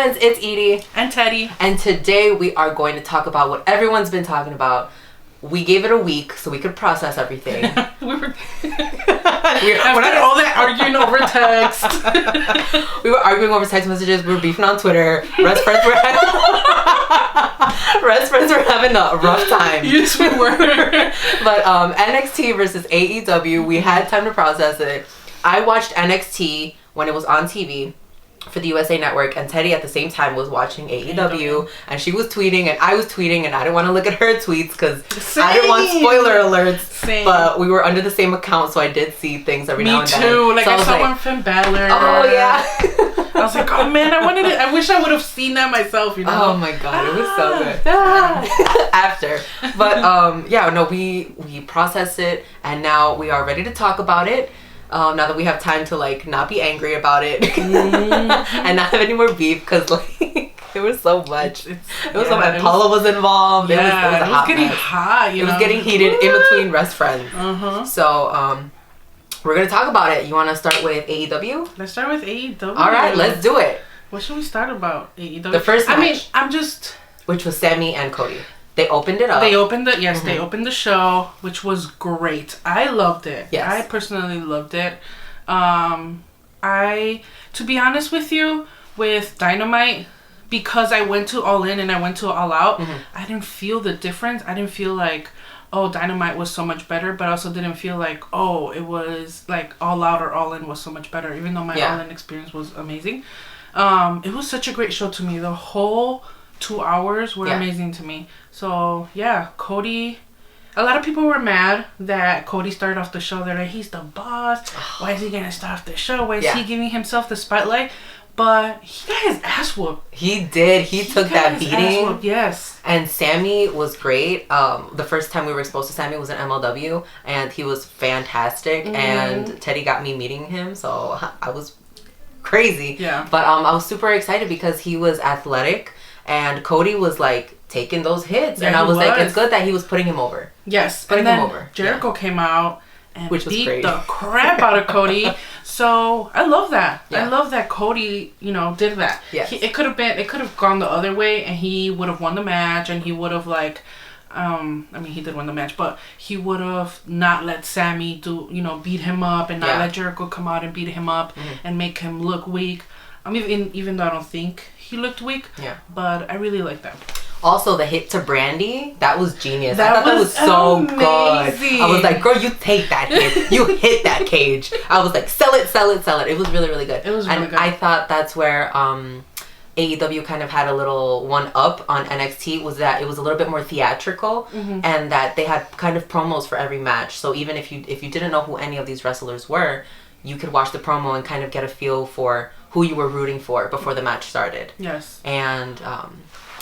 friends, it's Edie. And Teddy. And today we are going to talk about what everyone's been talking about. We gave it a week so we could process everything. We're not all that arguing over text. We were arguing over text messages. We were beefing on Twitter. Rest friends were having a rough time. You two were. But NXT versus AEW, we had time to process it. I watched NXT when it was on TV for the USA Network, and Teddy at the same time was watching AEW, and she was tweeting and I was tweeting, and I didn't want to look at her tweets because I didn't want spoiler alerts. Same. But we were under the same account, so I did see things every now and then. Me too. Like, so I saw one from Balor. Oh yeah. I was like, oh man, I wish I would have seen that myself, you know. Oh my god, it was so good. After. But we processed it, and now we are ready to talk about it. Now that we have time to like not be angry about it and not have any more beef, because like it was so much. It was so much. Paula was involved. Yeah, it was getting hot. It was getting heated in between rest friends. So we're gonna talk about it. You want to start with AEW? Let's start with AEW. All right, let's do it. What should we start about AEW? The first match. Which was Sammy and Cody. They opened it up. They opened the show, which was great. I loved it. Yes. I personally loved it. To be honest with you, with Dynamite, because I went to All In and I went to All Out, I didn't feel the difference. I didn't feel like, oh, Dynamite was so much better, but I also didn't feel like, oh, it was like All Out or All In was so much better, even though my All In experience was amazing. It was such a great show to me. The whole 2 hours were amazing to me. So yeah, Cody, a lot of people were mad that Cody started off the show. They're like, he's the boss, why is he gonna start off the show, why is he giving himself the spotlight? But he got his ass whooped. He did. He took that beating. Yes. And Sammy was great. The first time we were exposed to Sammy was in MLW, and he was fantastic. And Teddy got me meeting him, so I was crazy. Yeah. But I was super excited because he was athletic, and Cody was like taking those hits, and I was like, it's good that he was putting him over. Yes. Putting him over. Jericho came out and beat great. the crap out of Cody. So I love that. I love that Cody, did that. Yes. It could have gone the other way, and he would have won the match, and he would have he did win the match, but he would have not let Sammy beat him up, and not let Jericho come out and beat him up and make him look weak. Even though I don't think he looked weak, but I really like that. Also, the hit to Brandy, that was genius. I thought that was so amazing. Good. I was like, girl, you take that hit. You hit that cage. I was like, sell it, sell it, sell it. It was really, really good. It was really good. I thought that's where AEW kind of had a little one up on NXT, was that it was a little bit more theatrical, and that they had kind of promos for every match. So even if you didn't know who any of these wrestlers were, you could watch the promo and kind of get a feel for who you were rooting for before the match started. Yes. And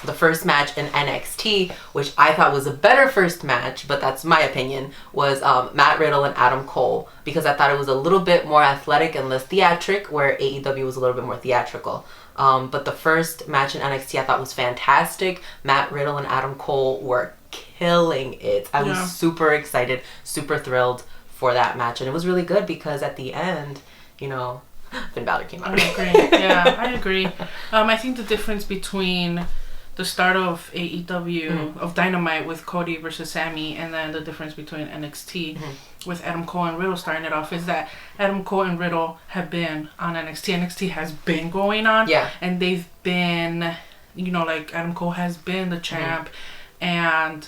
the first match in NXT, which I thought was a better first match, but that's my opinion, was Matt Riddle and Adam Cole, because I thought it was a little bit more athletic and less theatric, where AEW was a little bit more theatrical. But the first match in NXT I thought was fantastic. Matt Riddle and Adam Cole were killing it. I was super excited, super thrilled for that match, and it was really good because at the end, Finn Balor came out. I agree. Yeah, I agree. I think the difference between the start of AEW, of Dynamite with Cody versus Sammy, and then the difference between NXT with Adam Cole and Riddle starting it off, is that Adam Cole and Riddle have been on NXT. NXT has been going on. Yeah. And they've been, Adam Cole has been the champ, and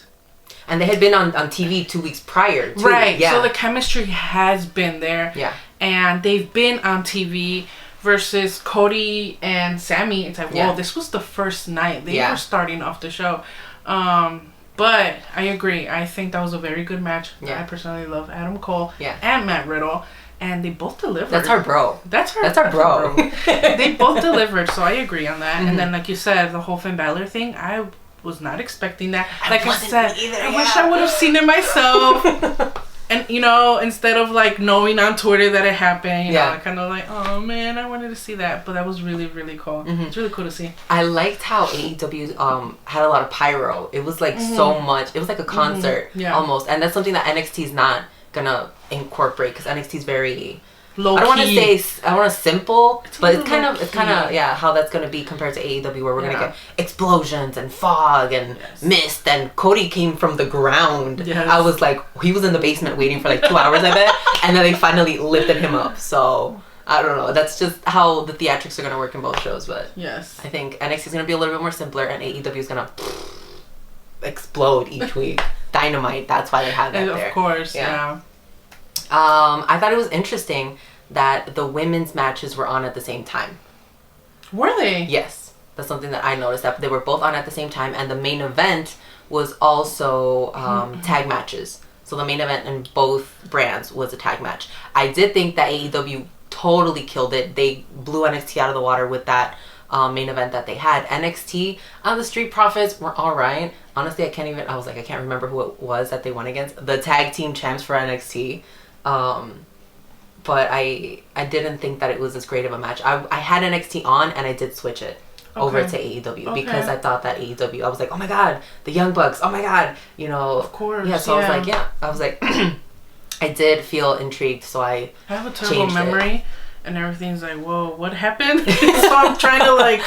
they had been on TV 2 weeks prior, too. Right. Yeah. So the chemistry has been there. Yeah. And they've been on TV. Versus Cody and Sammy, it's like, whoa, this was the first night. They were starting off the show. But I agree. I think that was a very good match. Yeah. I personally love Adam Cole and Matt Riddle. And they both delivered. That's our bro. That's our bro. They both delivered, so I agree on that. And then, like you said, the whole Finn Balor thing, I was not expecting that. Like I said, I wish I would have seen it myself. And, instead of, knowing on Twitter that it happened, I kind of oh, man, I wanted to see that. But that was really, really cool. It's really cool to see. I liked how AEW had a lot of pyro. It was, so much. It was like a concert, almost. And that's something that NXT is not going to incorporate, because NXT is very low I don't want to key. say I want to simple, but it's kind of key. yeah how that's gonna be compared to AEW where we're gonna get explosions and fog and mist, and Cody came from the ground. Yes. I was like, he was in the basement waiting for like 2 hours, I bet, and then they finally lifted him up. So I don't know. That's just how the theatrics are gonna work in both shows, but yes, I think NXT is gonna be a little bit more simpler, and AEW is gonna explode each week. Dynamite. That's why they have that there. Of course, yeah. I thought it was interesting that the women's matches were on at the same time. Were they? Yes. That's something that I noticed, that they were both on at the same time, and the main event was also tag matches. So the main event in both brands was a tag match. I did think that AEW totally killed it. They blew NXT out of the water with that main event that they had. NXT, the Street Profits were alright. Honestly, I can't remember who it was that they went against. The tag team champs for NXT. But I didn't think that it was as great of a match. I had NXT on, and I did switch it over to AEW because I thought that AEW, I was like, oh my god, the Young Bucks, oh my god, you know. Of course. Yeah, so I was like, I did feel intrigued, so I have a terrible memory, and everything's like, whoa, what happened? So I'm trying to like...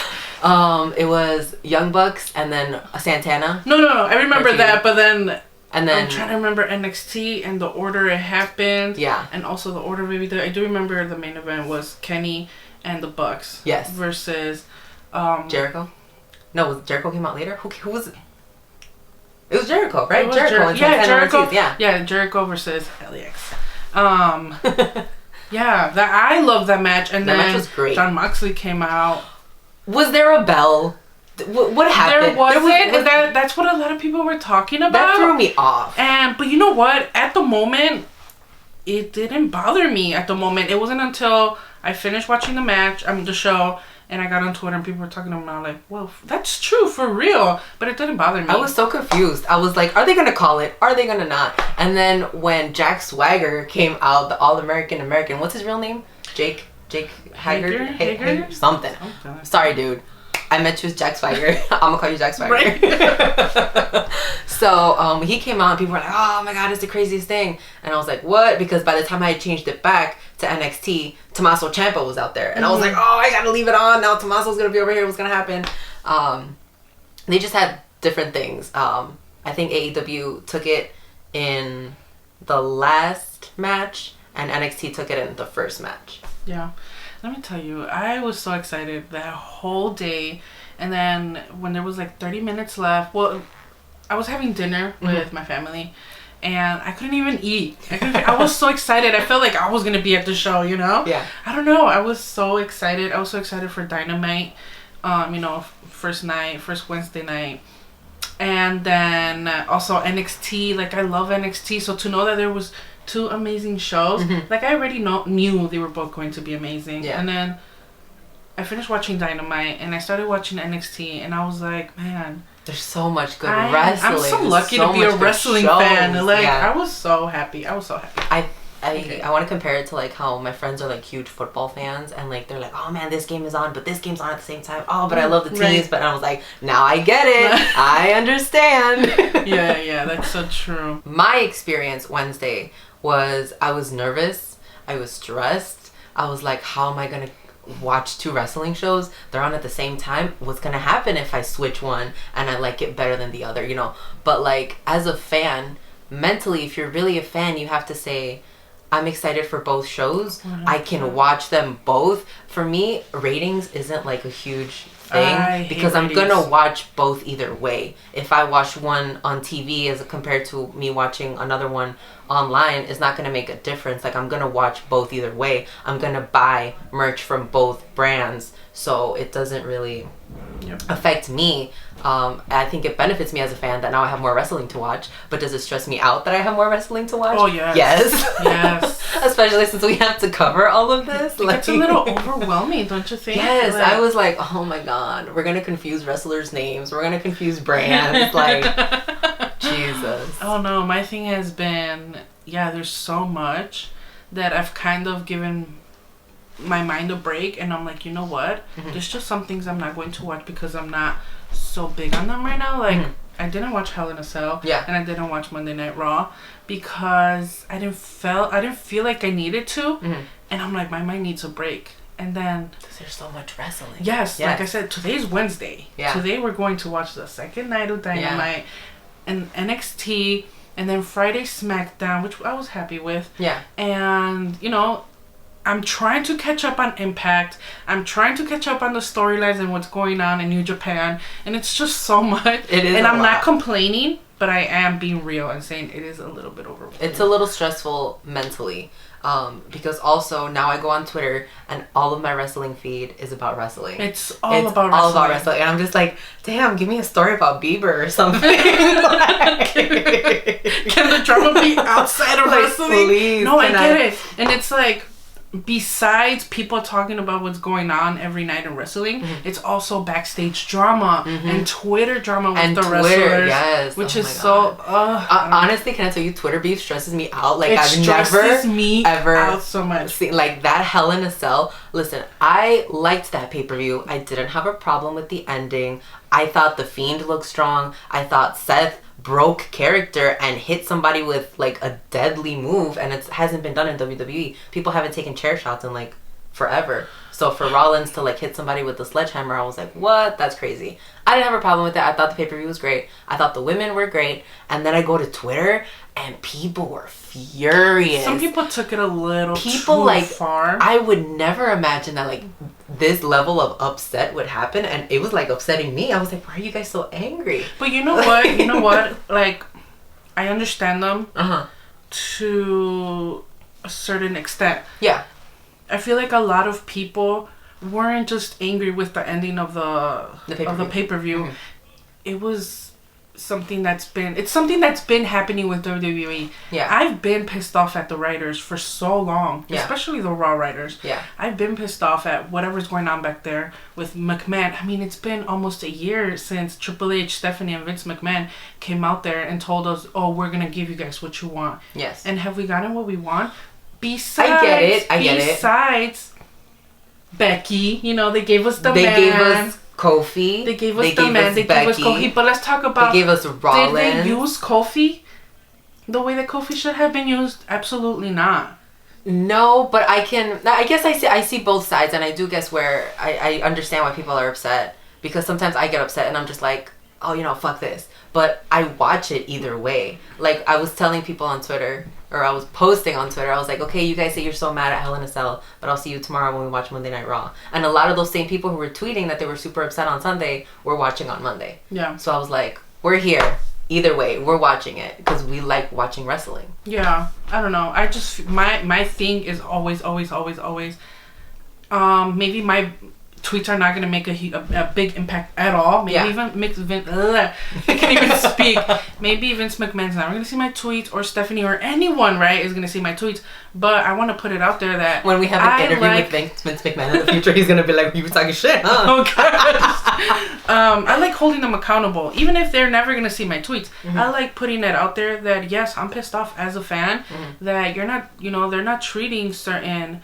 It was Young Bucks and then Santana. No, I remember that, but then... And then I'm trying to remember NXT and the order it happened. Yeah. And also the order maybe I do remember the main event was Kenny and the Bucks. Yes. Versus Jericho. No, Jericho came out later. Who was it? It was Jericho, right? Jericho. Jericho. Yeah, Jericho versus LAX. Yeah, I love that match, and that then match was great. Jon Moxley came out. Was there a bell? What happened? There wasn't. That's what a lot of people were talking about. That threw me off. But you know what? At the moment, it didn't bother me. At the moment, it wasn't until I finished watching the show, and I got on Twitter and people were talking about like, well, that's true for real, but it didn't bother me. I was so confused. I was like, are they gonna call it? Are they gonna not? And then when Jack Swagger came out, the All-American, what's his real name? Jake Hager? Something. Sorry, dude. I met you as Jack Swagger. I'm gonna call you Jack Swagger. Right. So he came out and people were like, oh my god, it's the craziest thing. And I was like, what? Because by the time I had changed it back to NXT, Tommaso Ciampa was out there. And I was like, oh, I gotta leave it on. Now Tommaso's gonna be over here. What's gonna happen? They just had different things. I think AEW took it in the last match and NXT took it in the first match. Yeah. Let me tell you, I was so excited that whole day, and then when there was like 30 minutes left, well, I was having dinner with my family, and I couldn't even eat. I was so excited. I felt like I was going to be at the show, you know? Yeah. I don't know. I was so excited. I was so excited for Dynamite, first Wednesday night. And then also NXT, like I love NXT, so to know that there was 2 amazing shows, like I already knew they were both going to be amazing. Yeah. And then I finished watching Dynamite and I started watching NXT, and I was like, man, there's so much good wrestling. I'm so lucky to be a wrestling fan. Like I was so happy. I want to compare it to like how my friends are like huge football fans, and like they're like, oh man, this game is on, but this game's on at the same time. Oh, but I love the teams. Right. But I was like, now I get it. I understand. Yeah, that's so true. My experience Wednesday was I was nervous. I was stressed. I was like, how am I going to watch 2 wrestling shows? They're on at the same time. What's going to happen if I switch one and I like it better than the other, you know? But like as a fan, mentally, if you're really a fan, you have to say, I'm excited for both shows. I can watch them both. For me, ratings isn't like a huge thing because I'm gonna watch both either way. If I watch one on TV as compared to me watching another one online, it's not gonna make a difference. Like I'm gonna watch both either way. I'm gonna buy merch from both brands, so it doesn't really affect me. I think it benefits me as a fan that now I have more wrestling to watch, but does it stress me out that I have more wrestling to watch? Oh, yes. Yes. Especially since we have to cover all of this. It's a little overwhelming, don't you think? Yes, I was like, oh my god, we're going to confuse wrestlers' names. We're going to confuse brands. Like, Jesus. Oh no, my thing has been, there's so much that I've kind of given my mind a break, and I'm like, you know what? There's just some things I'm not going to watch because I'm not so big on them right now. Like I didn't watch Hell in a Cell. Yeah. And I didn't watch Monday Night Raw because I didn't feel like I needed to. Mm-hmm. And I'm like, my mind needs a break. And then there's so much wrestling. Yes, like I said, today's Wednesday. Yeah. Today we're going to watch the second night of Dynamite and NXT, and then Friday SmackDown, which I was happy with. Yeah. And you know, I'm trying to catch up on Impact. I'm trying to catch up on the storylines and what's going on in New Japan, and it's just so much. It is, and I'm lot. not complaining, but I am being real and saying it is a little bit overwhelming. It's a little stressful mentally. Because also now I go on Twitter and all of my wrestling feed is about wrestling. It's all about wrestling. And I'm just like, damn, give me a story about Bieber or something. Can the drama be outside of wrestling? Please, no, I get it. And it's like, besides people talking about what's going on every night in wrestling, it's also backstage drama and Twitter drama with the wrestlers. Yes. Which is so... honestly, can I tell you, Twitter beef stresses me out. Like, I've stresses never me ever out so much. seen, like, that Hell in a Cell. Listen, I liked that pay-per-view. I didn't have a problem with the ending. I thought The Fiend looked strong. I thought Seth broke character and hit somebody with like a deadly move, and it hasn't been done in WWE. People haven't taken chair shots in like forever. So for Rollins to like hit somebody with the sledgehammer, I was like, what? That's crazy. I didn't have a problem with it. I thought the pay-per-view was great. I thought the women were great. And then I go to Twitter and people were furious. Some people took it a little too like far. I would never imagine that like this level of upset would happen, and it was like upsetting me. I was like, why are you guys so angry? But you know what? You know what? Like, I understand them to a certain extent. Yeah. I feel like a lot of people weren't just angry with the ending of the pay-per-view. Mm-hmm. It was something that's been happening with WWE. Yeah. I've been pissed off at the writers for so long, especially the Raw writers. Yeah. I've been pissed off at whatever's going on back there with McMahon. I mean, it's been almost a year since Triple H, Stephanie, and Vince McMahon came out there and told us, "Oh, we're gonna give you guys what you want." Yes. And have we gotten what we want? Besides, I get it. Besides Becky, you know, they gave us the They man. gave us Kofi. They gave us the man. They gave us Kofi. But let's talk about... They gave us Rollins. Did they use Kofi the way that Kofi should have been used? Absolutely not. No, but I guess I see both sides, and I do guess where I understand why people are upset, because sometimes I get upset and I'm just like, oh, you know, fuck this. But I watch it either way. Like, I was telling people on Twitter, or I was posting on Twitter, I was like, okay, you guys say you're so mad at Hell in a Cell, but I'll see you tomorrow when we watch Monday Night Raw. And a lot of those same people who were tweeting that they were super upset on Sunday were watching on Monday. Yeah. So I was like, we're here. Either way, we're watching it because we like watching wrestling. Yeah. I don't know. I just, my thing is always, maybe my tweets are not going to make a big impact at all. Maybe even make Vince... I can't even speak. Maybe Vince McMahon's never going to see my tweets, or Stephanie, or anyone, right, is going to see my tweets. But I want to put it out there that... When we have an interview with Vince McMahon in the future, he's going to be like, you were talking shit, huh? Oh, gosh. I like holding them accountable. Even if they're never going to see my tweets. Mm-hmm. I like putting it out there that, yes, I'm pissed off as a fan. Mm-hmm. That you're not... You know, they're not treating certain...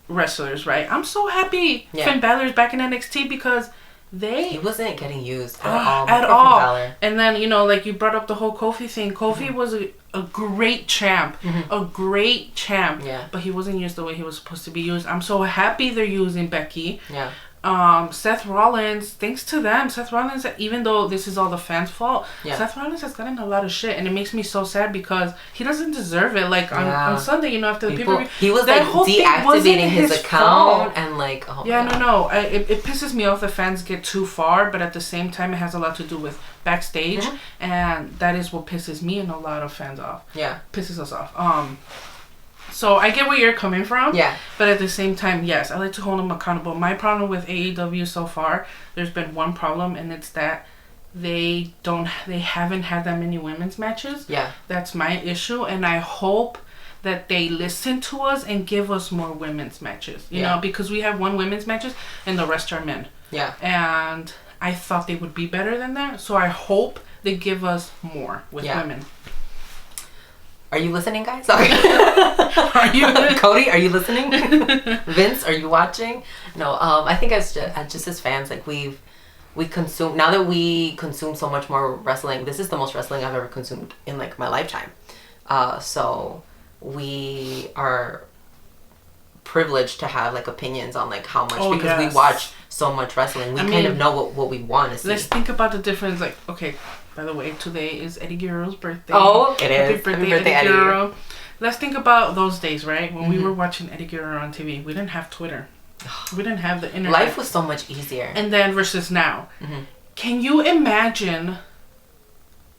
wrestlers right. I'm so happy Finn Balor's back in NXT because he wasn't getting used at all. And then, you know, like you brought up the whole Kofi thing. Kofi was a great champ. A great champ. Yeah. But he wasn't used the way he was supposed to be used. I'm so happy they're using Becky. Yeah. Seth Rollins, thanks to them, Seth Rollins, even though this is all the fans' fault, Seth Rollins has gotten a lot of shit, and it makes me so sad because he doesn't deserve it. Like on Sunday, you know, after the pay-per-view, he was like deactivating his account and like, it pisses me off that fans get too far, but at the same time, it has a lot to do with backstage, and that is what pisses me and a lot of fans off. Yeah, pisses us off. So I get where you're coming from. Yeah. But at the same time, yes, I like to hold them accountable. My problem with AEW so far, there's been one problem, and it's that they haven't had that many women's matches. Yeah. That's my issue, and I hope that they listen to us and give us more women's matches. You know, because we have one women's matches and the rest are men. Yeah. And I thought they would be better than that, so I hope they give us more with women. Are you listening, guys? Sorry. Cody, are you listening? Vince, are you watching? No, I think as just as fans, like we consume, now that we consume so much more wrestling, this is the most wrestling I've ever consumed in like my lifetime. So we are privileged to have like opinions on like how much, because we watch so much wrestling. We kind of know what we want to see. Let's think about the difference. Like, okay, by the way, today is Eddie Guerrero's birthday. Oh, it is. Happy birthday, Eddie Guerrero. Let's think about those days, right? When we were watching Eddie Guerrero on TV, we didn't have Twitter. We didn't have the internet. Life was so much easier. And then versus now. Can you imagine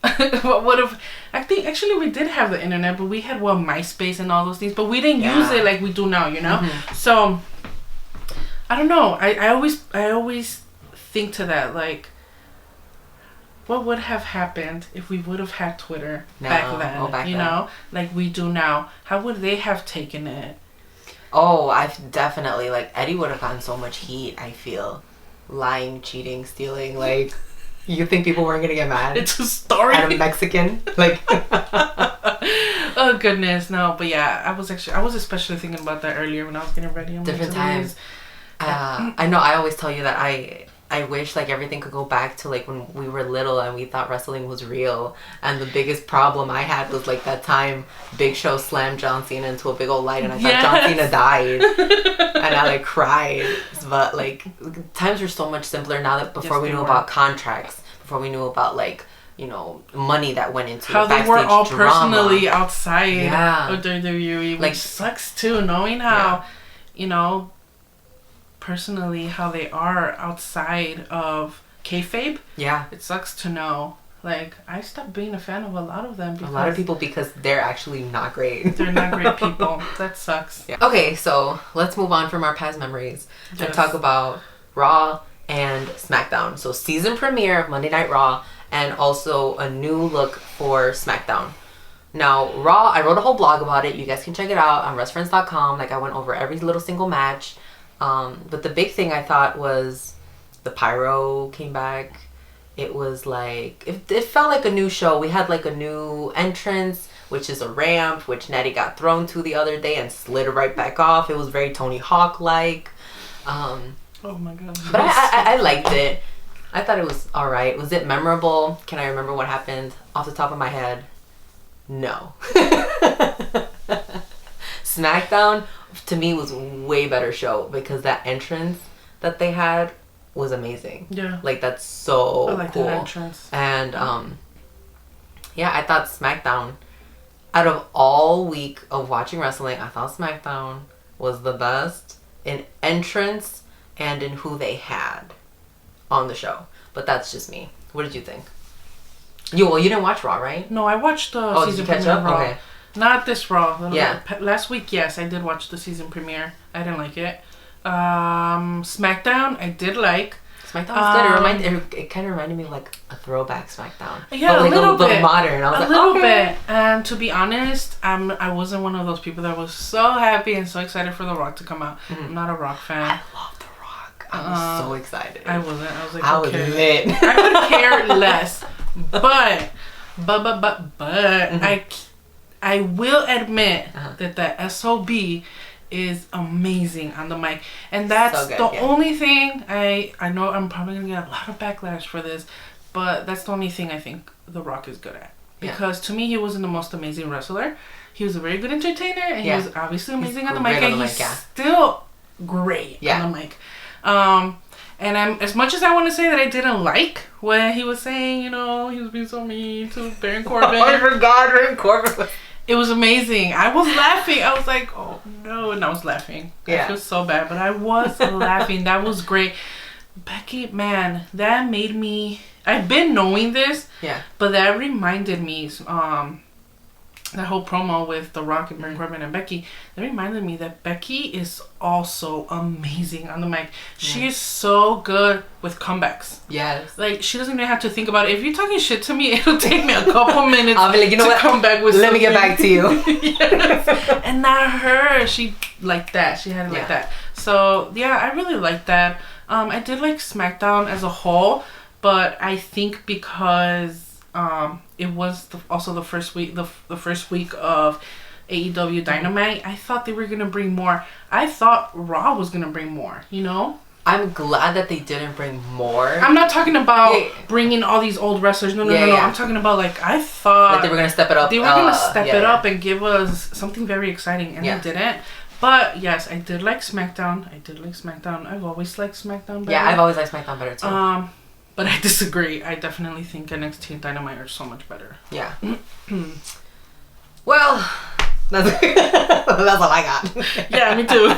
what would have... I think actually we did have the internet, but we had MySpace and all those things, but we didn't use it like we do now, you know? So I don't know. I always think to that, like, what would have happened if we would have had Twitter back then, you know? Like we do now. How would they have taken it? Oh, I've definitely, like, Eddie would have gotten so much heat, I feel. Lying, cheating, stealing, like, you think people weren't gonna get mad? It's a story. At a Mexican? Like. Oh, goodness, no. But yeah, I was especially thinking about that earlier when I was getting ready. Different times. I know, I always tell you that I wish like everything could go back to like when we were little and we thought wrestling was real. And the biggest problem I had was like that time Big Show slammed John Cena into a big old light and I thought John Cena died. And I like cried. But like times were so much simpler now that before we knew about contracts, before we knew about like, you know, money that went into how they were all drama. Personally outside of WWE, which like sucks too, knowing how, you know, personally how they are outside of kayfabe. Yeah, it sucks to know. Like, I stopped being a fan of a lot of them. A lot of people, because they're actually not great. They're not great people. That sucks. Yeah. Okay, so let's move on from our past memories and talk about Raw and SmackDown. So season premiere of Monday Night Raw and also a new look for SmackDown. Now, Raw, I wrote a whole blog about it. You guys can check it out on WrestleFriends.com. Like, I went over every little single match. But the big thing I thought was the pyro came back. It was like, it felt like a new show. We had like a new entrance, which is a ramp, which Natty got thrown to the other day and slid right back off. It was very Tony Hawk-like. Oh my God. But I liked it. I thought it was alright. Was it memorable? Can I remember what happened off the top of my head? No. SmackDown, to me, was a way better show because that entrance that they had was amazing. Yeah. Like, that's so I like cool. That entrance. And, yeah, I thought SmackDown, out of all week of watching wrestling, I thought SmackDown was the best in entrance and in who they had on the show. But that's just me. What did you think? You didn't watch Raw, right? No, I watched the season premiere of Raw. Okay. Not this Raw. Last week, yes, I did watch the season premiere. I didn't like it. SmackDown, I did like. SmackDown was good. It kind of reminded me of like a throwback SmackDown. Yeah, but like a little bit. But modern. I was a little bit. And to be honest, I wasn't one of those people that was so happy and so excited for The Rock to come out. I'm not a Rock fan. I love The Rock. I was so excited. I wasn't. I was like, I was lit. I would care less. But I will admit that the SOB is amazing on the mic. And that's so good, the only thing I know I'm probably going to get a lot of backlash for this, but that's the only thing I think The Rock is good at. Because to me, he wasn't the most amazing wrestler. He was a very good entertainer, and he was obviously amazing on the mic, and he's still great on the mic. And I'm, as much as I want to say that I didn't like when he was saying, you know, he was being so mean to Baron Corbin. I forgot Baron Corbin. It was amazing. I was laughing. I was like, oh no. And I was laughing. I feel so bad, but I was laughing. That was great. Becky, man, that made me... I've been knowing this, but that reminded me... that whole promo with The Rock and Baron Corbin and Becky, that reminded me that Becky is also amazing on the mic. She is so good with comebacks. Yes. Like, she doesn't even have to think about it. If you're talking shit to me, it'll take me a couple minutes I'll be like, you know what? Come back with Let me get back to you. Yes. And not her. She like that. She had it like that. So, yeah, I really liked that. I did like SmackDown as a whole, but I think because... it was also the first week of AEW Dynamite. I thought they were gonna bring more. I thought Raw was gonna bring more. You know. I'm glad that they didn't bring more. I'm not talking about bringing all these old wrestlers. No. I'm talking about like I thought like they were gonna step it up. They were gonna step it up and give us something very exciting, and they didn't. But yes, I did like SmackDown. I've always liked SmackDown better. Yeah, I've always liked SmackDown better too. But I disagree. I definitely think NXT and Dynamite are so much better. Yeah. Well, that's all I got. Yeah, me too.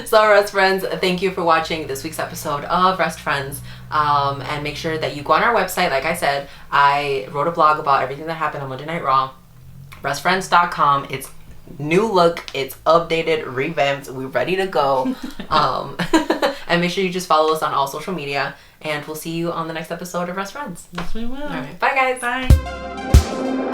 So, Rest Friends, thank you for watching this week's episode of Rest Friends. And make sure that you go on our website. Like I said, I wrote a blog about everything that happened on Monday Night Raw. RestFriends.com. It's new look. It's updated, revamped. We're ready to go. And make sure you just follow us on all social media. And we'll see you on the next episode of Rest Friends. Yes, we will. All right. Bye, guys. Bye.